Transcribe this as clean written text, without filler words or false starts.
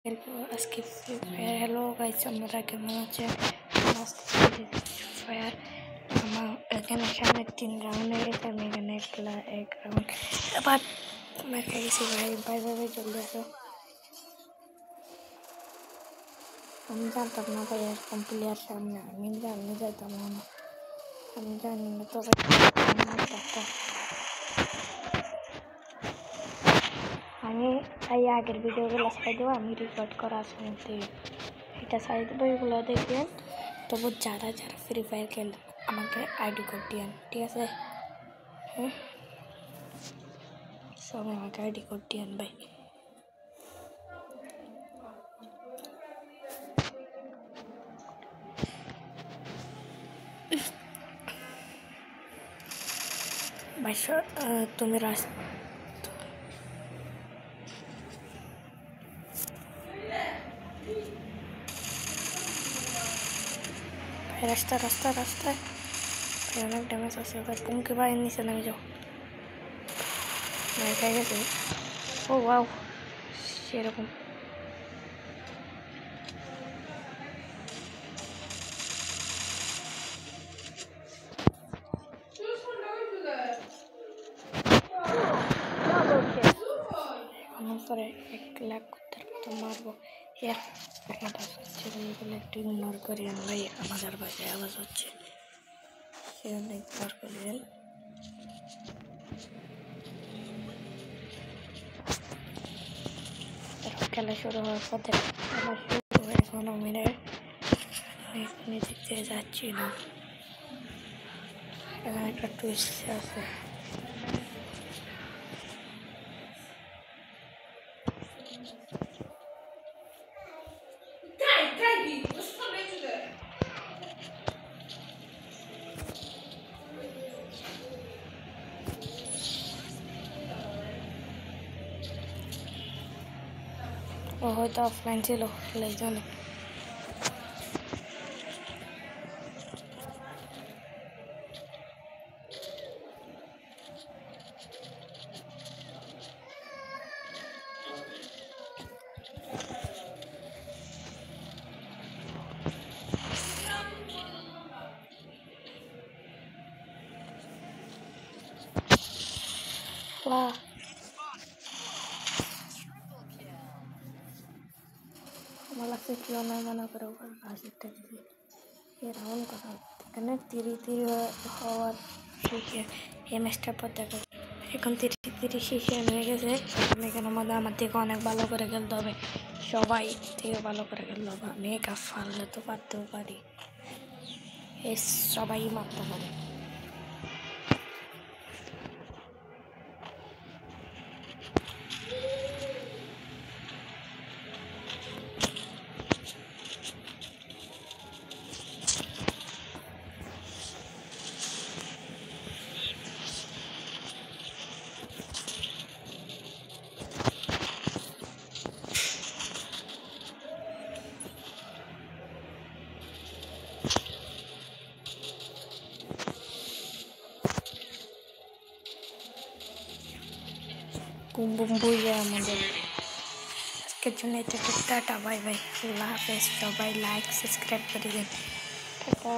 আজকে free fire. Hello guys, আমরা কেমন আছেন? ফ্রি ফায়ার আমার এখানে সামনে 3 রাউন্ড হয়ে গেছে। আমি এখানে এক রাউন্ড আবার মেখে গেছি। ভাই ভাই ভাই জলদি আসো। আমি জানতাম না ভাই এরকম প্লেয়ার সামনে, আমি যাইতাম না, আমি জানি না তো ভাই। আমি তাই আগের ভিডিওগুলো ছাড়াই দেবো, আমি রেকর্ড করা আছে মধ্যে এটা ছাড়াই দেবো, এগুলো দেখবেন। তবু যারা যারা ফ্রি ফায়ার খেলে আমাকে আইডি কোড দিয়েন, ঠিক আছে? হ্যাঁ, সবাই আমাকে আইডি কোড দিয়েন ভাই। ভাই তুমি রাস্তায় ভাই অনেক ড্যামেজ আছে ভাই। পুমকে ভাই নিচে নামে যাও ভাই, খাই গেছে। ও ওয়াও, সেরকম পরে 1 লাখ কুত্তার মতো মারবো। আওয়াজ হচ্ছে ভাই, এগুলো একটু ইগনোর করেন ভাই, আমাদের বাসায় আওয়াজ হচ্ছে, সেজন্য ইগনোর করেন। খেলা শুরু হওয়ার পথে এখন আমি এখানে দেখতে যাচ্ছি না। এখানে একটা টুইস্ট আছে। ও হয়তো অফলাইন ছিল, এই জন্য। আমার লাগছে কেউ না মনে করে একটা দিদি এরকম কথা। এখানে তিরি হওয়ার এই ম্যাচটার পর দেখা এখন 30 শেষে হয়ে গেছে। এখানে আমার থেকে অনেক ভালো করে খেলতে হবে, সবাই থেকে ভালো করে খেলতে হবে। আমি একা ফাললে তো পারতেও পারি, সবাই মারতে পারে। বুম বুম বুইয়া আমাদের আজকের জন্য এটা টাটা, বাই বাই, আল্লাহ হাফেজ। সবাই লাইক সাবস্ক্রাইব করে দিন, টাটা।